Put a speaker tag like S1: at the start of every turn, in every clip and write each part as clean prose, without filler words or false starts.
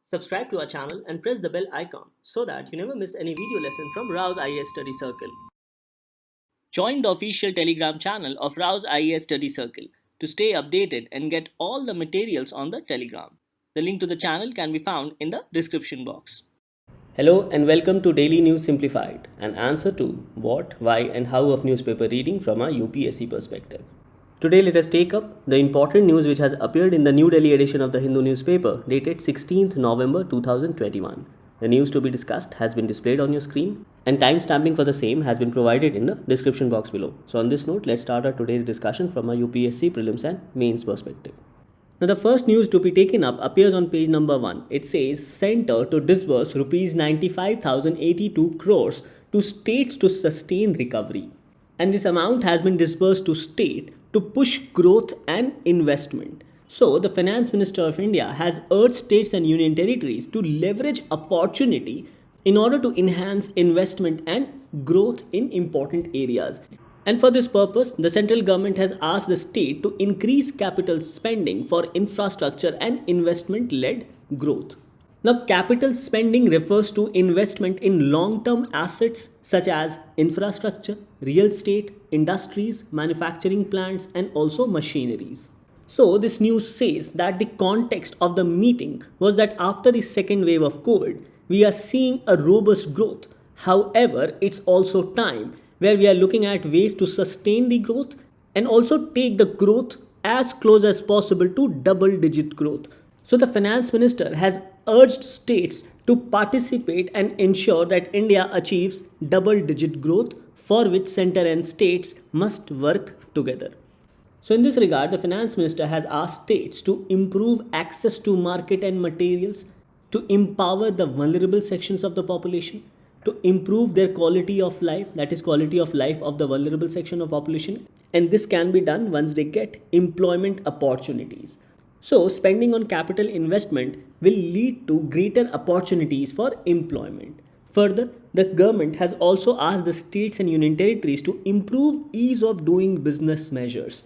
S1: Subscribe to our channel and press the bell icon so that you never miss any video lesson from RAU'S IAS Study Circle. Join the official Telegram channel of RAU'S IAS Study Circle to stay updated and get all the materials on the Telegram. The link to the channel can be found in the description box. Hello and welcome to Daily News Simplified, an answer to what, why and how of newspaper reading from a UPSC perspective. Today let us take up the important news which has appeared in the New Delhi edition of the Hindu newspaper dated 16th November 2021. The news to be discussed has been displayed on your screen and timestamping for the same has been provided in the description box below. So on this note, let's start our today's discussion from a UPSC prelims and mains perspective. Now the first news to be taken up appears on page number 1. It says Centre to disburse rupees 95,082 crores to states to sustain recovery. And this amount has been disbursed to state to push growth and investment. So the Finance Minister of India has urged states and union territories to leverage opportunity in order to enhance investment and growth in important areas. And for this purpose, the central government has asked the state to increase capital spending for infrastructure and investment-led growth. Now, capital spending refers to investment in long-term assets such as infrastructure, real estate, industries, manufacturing plants, and also machineries. So, this news says that the context of the meeting was that after the second wave of COVID, we are seeing a robust growth. However, it's also time where we are looking at ways to sustain the growth and also take the growth as close as possible to double-digit growth. So the finance minister has urged states to participate and ensure that India achieves double-digit growth, for which centre and states must work together. So in this regard, the finance minister has asked states to improve access to market and materials, to empower the vulnerable sections of the population, to improve their quality of life, that is quality of life of the vulnerable section of population, and this can be done once they get employment opportunities. So, spending on capital investment will lead to greater opportunities for employment. Further, the government has also asked the states and union territories to improve ease of doing business measures.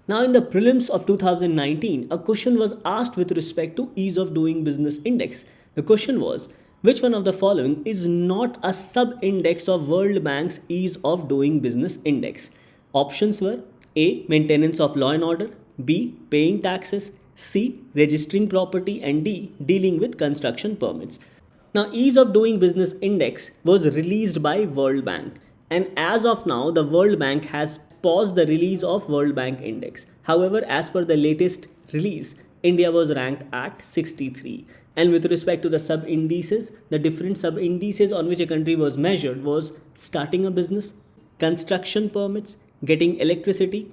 S1: Now, in the prelims of 2019, a question was asked with respect to ease of doing business index. The question was, which one of the following is not a sub-index of World Bank's ease of doing business index? Options were A. Maintenance of law and order, B. Paying taxes, C. Registering property, and D. Dealing with construction permits. Now, Ease of Doing Business Index was released by World Bank, and as of now, the World Bank has paused the release of World Bank Index. However, as per the latest release, India was ranked at 63. And with respect to the sub-indices, the different sub-indices on which a country was measured was starting a business, construction permits, getting electricity,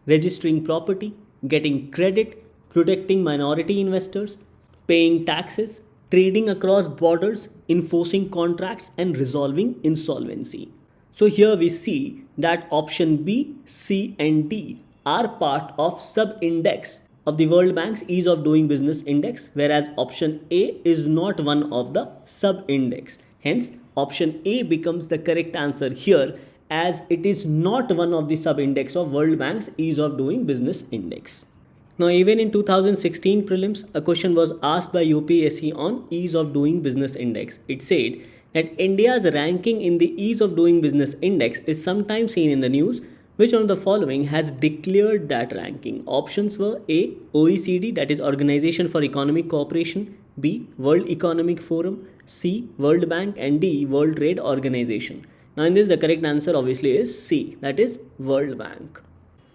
S1: registering property, getting credit, protecting minority investors, paying taxes, trading across borders, enforcing contracts, and resolving insolvency. So here we see that option B, C, and D are part of sub-index of the World Bank's Ease of Doing Business Index, whereas option A is not one of the sub-index. Hence, option A becomes the correct answer here, as it is not one of the sub-index of World Bank's Ease of Doing Business Index. Now, even in 2016 prelims, a question was asked by UPSC on Ease of Doing Business Index. It said that India's ranking in the Ease of Doing Business Index is sometimes seen in the news. Which one of the following has declared that ranking? Options were A. OECD, that is Organization for Economic Cooperation, B. World Economic Forum, C. World Bank, and D. World Trade Organization. Now in this, the correct answer obviously is C, that is World Bank.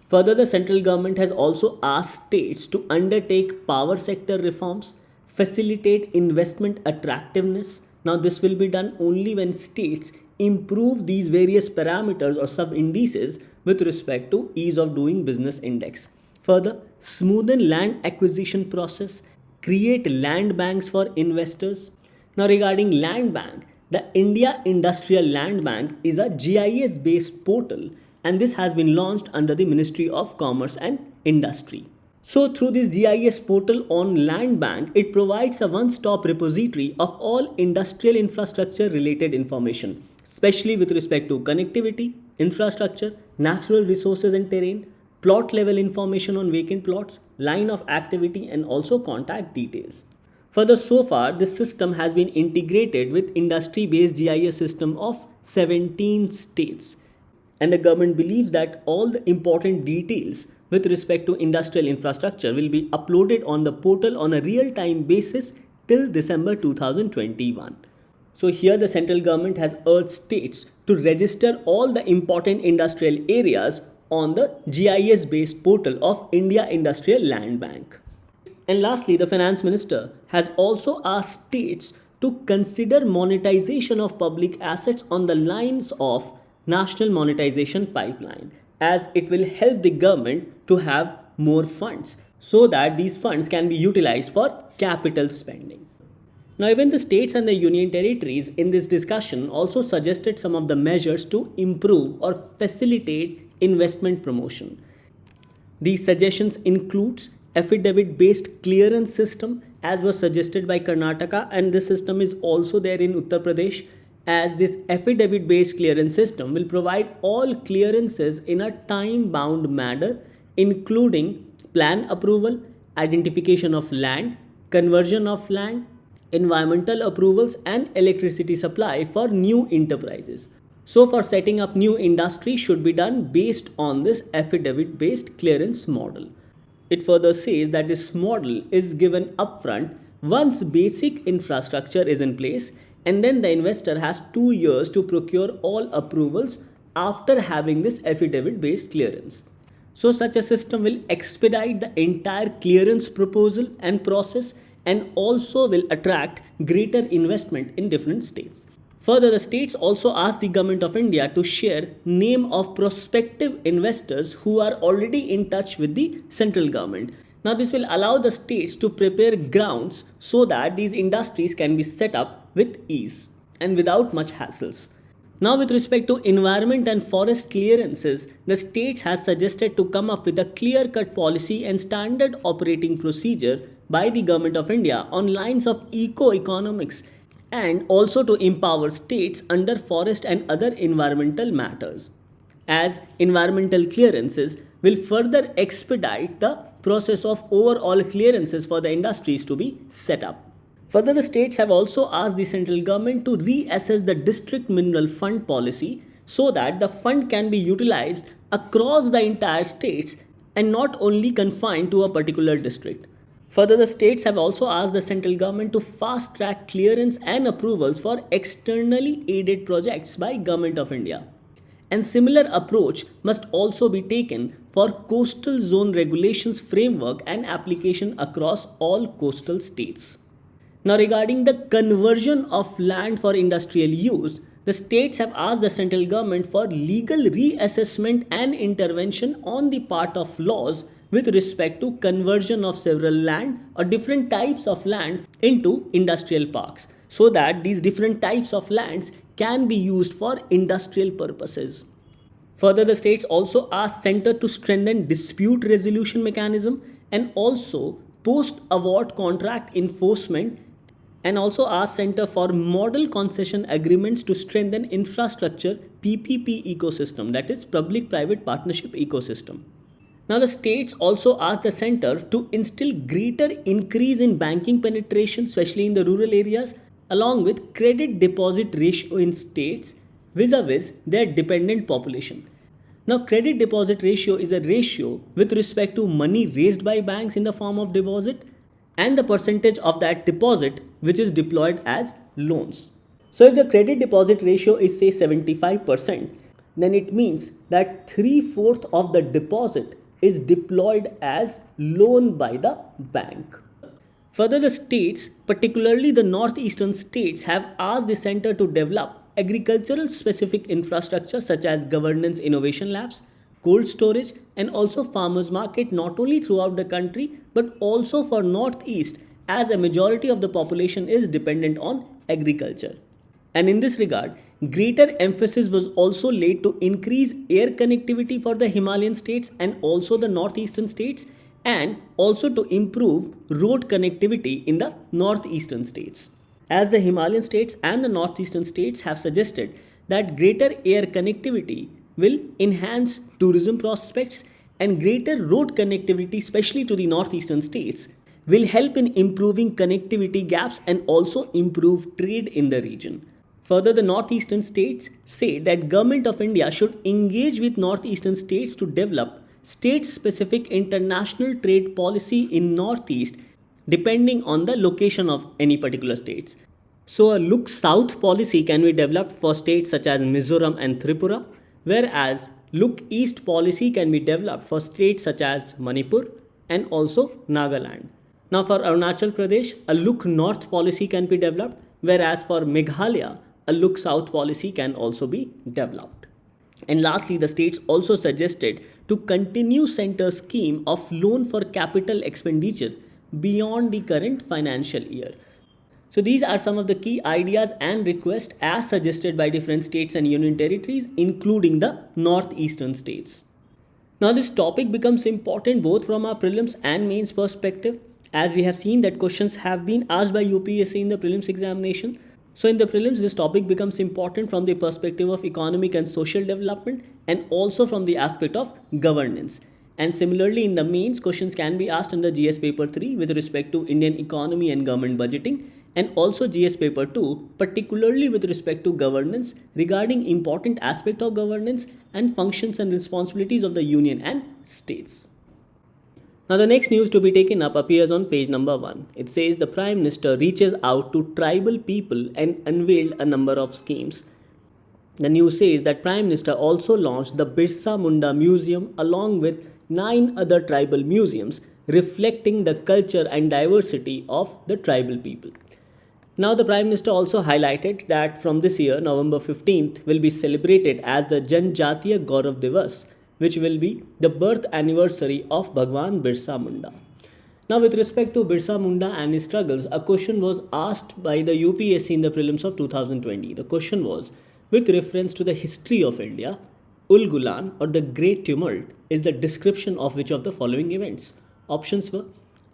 S1: Further, the central government has also asked states to undertake power sector reforms, facilitate investment attractiveness. Now this will be done only when states improve these various parameters or sub-indices with respect to Ease of Doing Business Index. Further, smoothen land acquisition process, create land banks for investors. Now regarding land bank, the India Industrial Land Bank is a GIS based portal, and this has been launched under the Ministry of Commerce and Industry. So through this GIS portal on Land Bank, it provides a one-stop repository of all industrial infrastructure related information, especially with respect to connectivity, infrastructure, natural resources and terrain, plot level information on vacant plots, line of activity, and also contact details. Further, so far, this system has been integrated with industry-based GIS system of 17 states. And the government believes that all the important details with respect to industrial infrastructure will be uploaded on the portal on a real-time basis till December 2021. So here the central government has urged states to register all the important industrial areas on the GIS based portal of India Industrial Land Bank. And lastly, the finance minister has also asked states to consider monetization of public assets on the lines of national monetization pipeline, as it will help the government to have more funds so that these funds can be utilized for capital spending. Now, even the states and the union territories in this discussion also suggested some of the measures to improve or facilitate investment promotion. These suggestions includes affidavit-based clearance system, as was suggested by Karnataka, and this system is also there in Uttar Pradesh, as this affidavit-based clearance system will provide all clearances in a time-bound manner, including plan approval, identification of land, conversion of land, environmental approvals and electricity supply for new enterprises. So for setting up new industry should be done based on this affidavit based clearance model. It further says that this model is given upfront once basic infrastructure is in place, and then the investor has 2 years to procure all approvals after having this affidavit based clearance. So such a system will expedite the entire clearance proposal and process, and also will attract greater investment in different states. Further, the states also asked the Government of India to share name of prospective investors who are already in touch with the central government. Now, this will allow the states to prepare grounds so that these industries can be set up with ease and without much hassles. Now, with respect to environment and forest clearances, the states has suggested to come up with a clear-cut policy and standard operating procedure by the Government of India on lines of eco-economics, and also to empower states under forest and other environmental matters, as environmental clearances will further expedite the process of overall clearances for the industries to be set up. Further, the states have also asked the central government to reassess the district mineral fund policy so that the fund can be utilized across the entire states and not only confined to a particular district. Further, the states have also asked the central government to fast track clearance and approvals for externally aided projects by Government of India. And similar approach must also be taken for coastal zone regulations framework and application across all coastal states. Now, regarding the conversion of land for industrial use, the states have asked the central government for legal reassessment and intervention on the part of laws with respect to conversion of several land or different types of land into industrial parks, so that these different types of lands can be used for industrial purposes. Further, the states also asked center to strengthen dispute resolution mechanism and also post award contract enforcement, and also asked center for model concession agreements to strengthen infrastructure PPP ecosystem, that is public private partnership ecosystem. Now, the states also asked the center to instill greater increase in banking penetration, especially in the rural areas, along with credit deposit ratio in states vis-a-vis their dependent population. Now, credit deposit ratio is a ratio with respect to money raised by banks in the form of deposit and the percentage of that deposit which is deployed as loans. So, if the credit deposit ratio is say 75%, then it means that 3/4 of the deposit is deployed as loan by the bank. Further, the states, particularly the northeastern states, have asked the center to develop agricultural specific infrastructure such as governance innovation labs, cold storage, and also farmers market, not only throughout the country but also for northeast, as a majority of the population is dependent on agriculture. And in this regard, greater emphasis was also laid to increase air connectivity for the Himalayan states and also the northeastern states, and also to improve road connectivity in the northeastern states. As the Himalayan states and the northeastern states have suggested that greater air connectivity will enhance tourism prospects, and greater road connectivity, especially to the northeastern states, will help in improving connectivity gaps and also improve trade in the region. Further, the northeastern states say that Government of India should engage with northeastern states to develop state-specific international trade policy in northeast depending on the location of any particular states. So a look south policy can be developed for states such as Mizoram and Tripura, whereas look east policy can be developed for states such as Manipur and also Nagaland. Now for Arunachal Pradesh, a look north policy can be developed, whereas for Meghalaya, a look south policy can also be developed. And lastly, the states also suggested to continue center scheme of loan for capital expenditure beyond the current financial year. So these are some of the key ideas and requests as suggested by different states and union territories, including the northeastern states. Now this topic becomes important both from our prelims and mains perspective, as we have seen that questions have been asked by UPSC in the prelims examination. So in the prelims, this topic becomes important from the perspective of economic and social development and also from the aspect of governance. And similarly, in the mains, questions can be asked under GS paper 3 with respect to Indian economy and government budgeting, and also GS paper 2 particularly with respect to governance regarding important aspect of governance and functions and responsibilities of the union and states. Now the next news to be taken up appears on page number 1. It says the Prime Minister reaches out to tribal people and unveiled a number of schemes. The news says that Prime Minister also launched the Birsa Munda Museum along with 9 other tribal museums reflecting the culture and diversity of the tribal people. Now the Prime Minister also highlighted that from this year, November 15th will be celebrated as the Jantjatiya Gaurav Diwas, which will be the birth anniversary of Bhagwan Birsa Munda. Now with respect to Birsa Munda and his struggles, a question was asked by the UPSC in the prelims of 2020. The question was, with reference to the history of India, Ulgulan or the Great Tumult is the description of which of the following events? Options were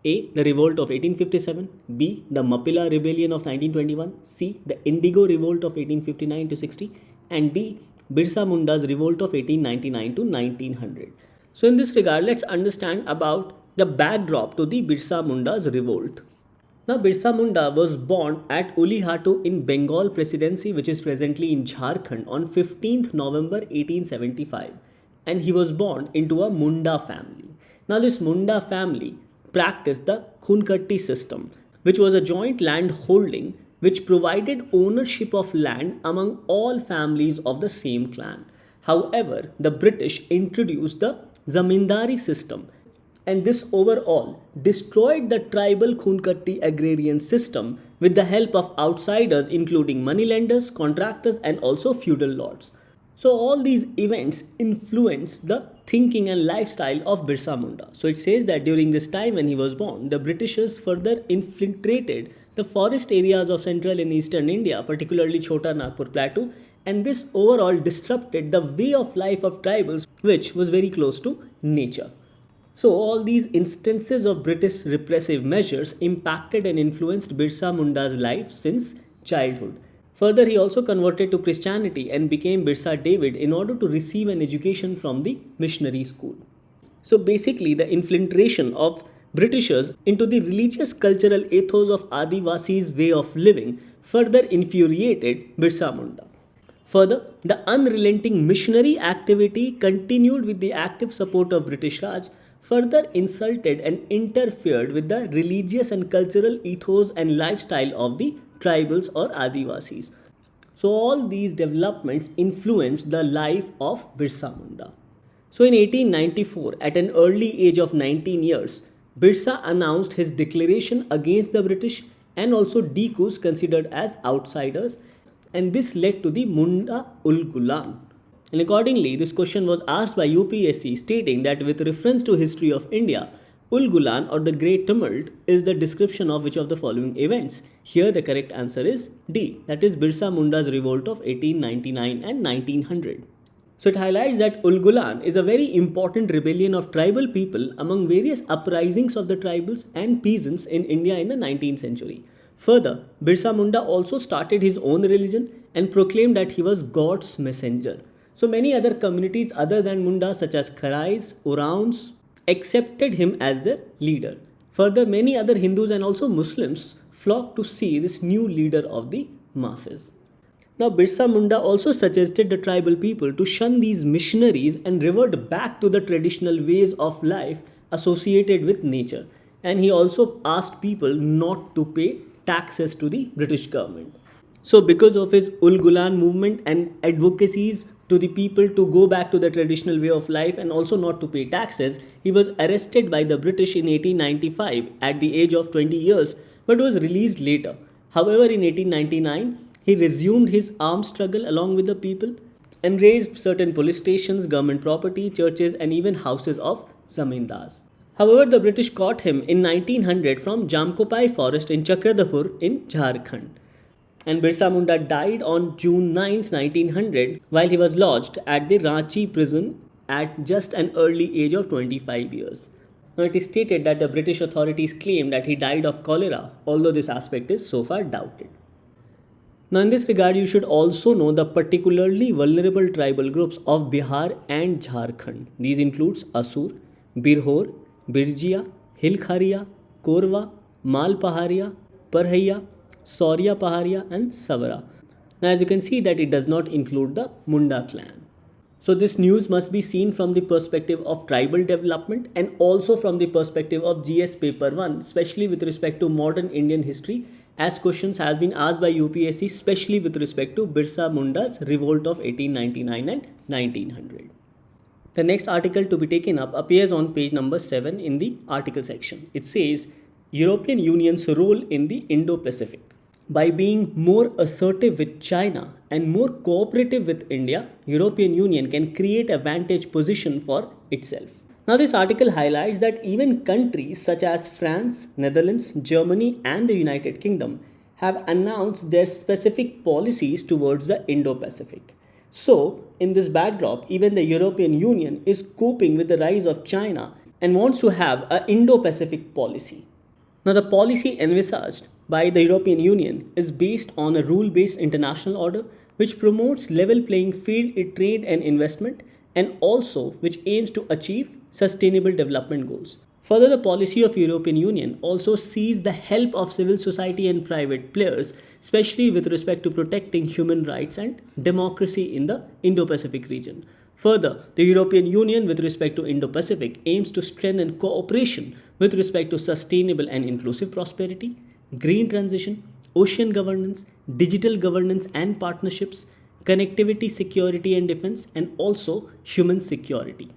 S1: A. The Revolt of 1857, B. The Mappila Rebellion of 1921, C. The Indigo Revolt of 1859 to 60, and D. Birsa Munda's Revolt of 1899 to 1900. So in this regard, let's understand about the backdrop to the Birsa Munda's revolt. Now Birsa Munda was born at Ulihatu in Bengal Presidency, which is presently in Jharkhand, on 15th November 1875, and he was born into a Munda family. Now this Munda family practiced the Khunkatti system, which was a joint land holding which provided ownership of land among all families of the same clan. However, the British introduced the zamindari system, and this overall destroyed the tribal Khunkatti agrarian system with the help of outsiders including moneylenders, contractors and also feudal lords. So all these events influenced the thinking and lifestyle of Birsa Munda. So it says that during this time when he was born, the Britishers further infiltrated the forest areas of central and eastern India, particularly Chota Nagpur Plateau, and this overall disrupted the way of life of tribals, which was very close to nature. So all these instances of British repressive measures impacted and influenced Birsa Munda's life since childhood. Further, he also converted to Christianity and became Birsa David in order to receive an education from the missionary school. So basically, the infiltration of Britishers into the religious cultural ethos of Adivasis' way of living further infuriated Birsa Munda. Further, the unrelenting missionary activity continued with the active support of British Raj, further insulted and interfered with the religious and cultural ethos and lifestyle of the tribals or Adivasis. So all these developments influenced the life of Birsa Munda. So in 1894, at an early age of 19 years, Birsa announced his declaration against the British and also Dikus considered as outsiders, and this led to the Munda Ulgulan. And accordingly, this question was asked by UPSC stating that with reference to history of India, Ulgulan or the Great Tumult is the description of which of the following events? Here the correct answer is D, that is Birsa Munda's revolt of 1899 and 1900. So it highlights that Ulgulan is a very important rebellion of tribal people among various uprisings of the tribals and peasants in India in the 19th century. Further, Birsa Munda also started his own religion and proclaimed that he was God's messenger. So many other communities other than Munda such as Kharais, RAU'S accepted him as their leader. Further, many other Hindus and also Muslims flocked to see this new leader of the masses. Now, Birsa Munda also suggested the tribal people to shun these missionaries and revert back to the traditional ways of life associated with nature. And he also asked people not to pay taxes to the British government. So, because of his Ulgulan movement and advocacies to the people to go back to the traditional way of life and also not to pay taxes, he was arrested by the British in 1895 at the age of 20 years but was released later. However, in 1899, he resumed his armed struggle along with the people and razed certain police stations, government property, churches, and even houses of zamindars. However, the British caught him in 1900 from Jamkopai forest in Chakradapur in Jharkhand. And Birsa Munda died on June 9, 1900, while he was lodged at the Ranchi prison at just an early age of 25 years. Now, it is stated that the British authorities claim that he died of cholera, although this aspect is so far doubted. Now, in this regard, you should also know the particularly vulnerable tribal groups of Bihar and Jharkhand. These includes Asur, Birhor, Birjia, Hilkharia, Korwa, Malpaharia, Parhaiya, Saurya Paharia, and Savara. Now, as you can see that it does not include the Munda clan. So this news must be seen from the perspective of tribal development and also from the perspective of GS paper 1, especially with respect to modern Indian history, as questions has been asked by UPSC, especially with respect to Birsa Munda's revolt of 1899 and 1900. The next article to be taken up appears on page number 7 in the article section. It says, European Union's role in the Indo-Pacific. By being more assertive with China and more cooperative with India, European Union can create a vantage position for itself. Now, this article highlights that even countries such as France, Netherlands, Germany, and the United Kingdom have announced their specific policies towards the Indo-Pacific. So, in this backdrop, even the European Union is coping with the rise of China and wants to have an Indo-Pacific policy. Now, the policy envisaged by the European Union is based on a rule-based international order which promotes level playing field in trade and investment and also which aims to achieve sustainable development goals. Further, the policy of European Union also sees the help of civil society and private players, especially with respect to protecting human rights and democracy in the Indo-Pacific region. Further, the European Union with respect to Indo-Pacific aims to strengthen cooperation with respect to sustainable and inclusive prosperity, green transition, ocean governance, digital governance and partnerships, connectivity, security and defense, and also human security.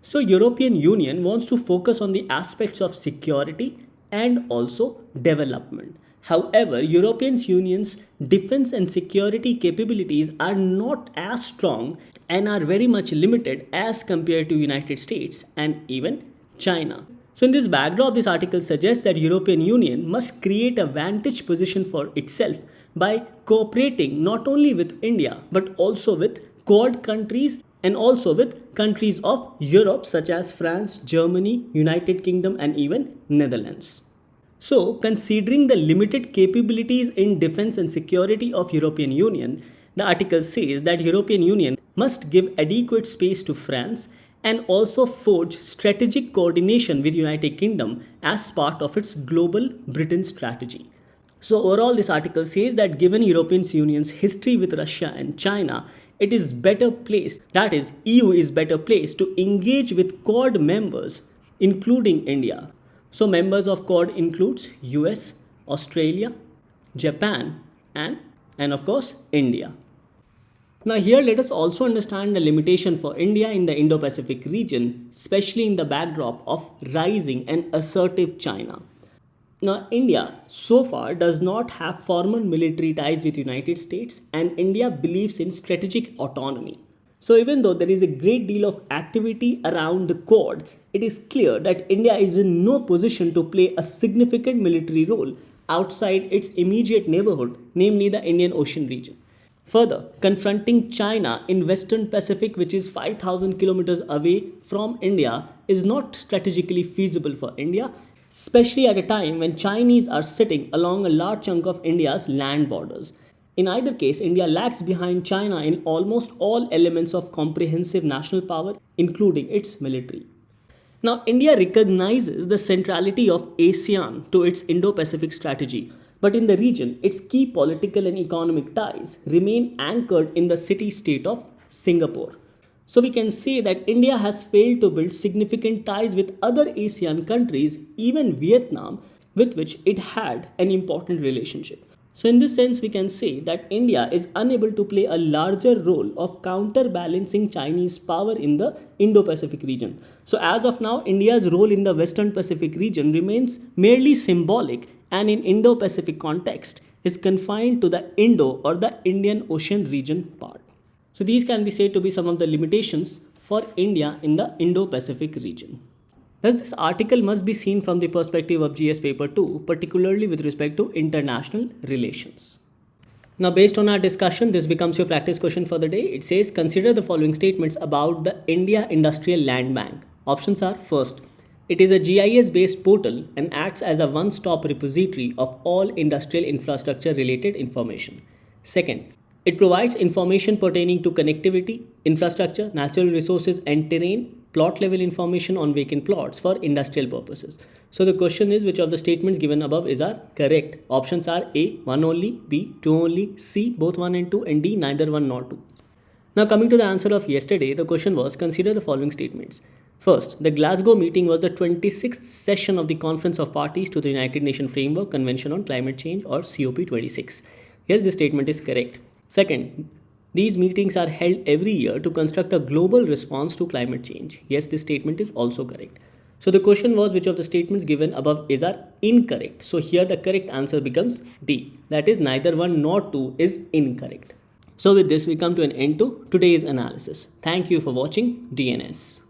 S1: So, European Union wants to focus on the aspects of security and also development. However, European Union's defense and security capabilities are not as strong and are very much limited as compared to United States and even China. So in this backdrop, this article suggests that European Union must create a vantage position for itself by cooperating not only with India but also with Quad countries and also with countries of Europe such as France, Germany, United Kingdom and even Netherlands. So, considering the limited capabilities in defense and security of European Union, the article says that European Union must give adequate space to France and also forge strategic coordination with United Kingdom as part of its global Britain strategy. So overall, this article says that given European Union's history with Russia and China, it is better placed, that is, EU is better placed to engage with Quad members, including India. So members of Quad includes US, Australia, Japan and of course India. Now here let us also understand the limitation for India in the Indo-Pacific region, especially in the backdrop of rising and assertive China. Now India so far does not have formal military ties with United States and India believes in strategic autonomy. So even though there is a great deal of activity around the Quad, it is clear that India is in no position to play a significant military role outside its immediate neighborhood, namely the Indian Ocean region. Further, confronting China in Western Pacific, which is 5,000 kilometers away from India, is not strategically feasible for India, especially at a time when Chinese are sitting along a large chunk of India's land borders. In either case, India lags behind China in almost all elements of comprehensive national power, including its military. Now, India recognizes the centrality of ASEAN to its Indo-Pacific strategy, but in the region, its key political and economic ties remain anchored in the city-state of Singapore. So we can say that India has failed to build significant ties with other ASEAN countries, even Vietnam, with which it had an important relationship. So in this sense, we can say that India is unable to play a larger role of counterbalancing Chinese power in the Indo-Pacific region. So as of now, India's role in the Western Pacific region remains merely symbolic, and in Indo-Pacific context is confined to the Indo or the Indian Ocean region part. So these can be said to be some of the limitations for India in the Indo-Pacific region. Thus, this article must be seen from the perspective of GS paper 2, particularly with respect to international relations. Now, based on our discussion, this becomes your practice question for the day. It says, consider the following statements about the India Industrial Land Bank. Options are: first, it is a GIS based portal and acts as a one-stop repository of all industrial infrastructure related information. Second, it provides information pertaining to connectivity, infrastructure, natural resources and terrain, plot level information on vacant plots for industrial purposes. So the question is, which of the statements given above are correct? Options are A, 1 only, B, 2 only, C, both 1 and 2, and D, neither 1 nor 2. Now coming to the answer of yesterday, the question was, consider the following statements. First, the Glasgow meeting was the 26th session of the Conference of Parties to the United Nations Framework Convention on Climate Change, or COP26. Yes, this statement is correct. Second, these meetings are held every year to construct a global response to climate change. Yes, this statement is also correct. So the question was, which of the statements given above are incorrect. So here the correct answer becomes D. That is, neither 1 nor 2 is incorrect. So with this, we come to an end to today's analysis. Thank you for watching DNS.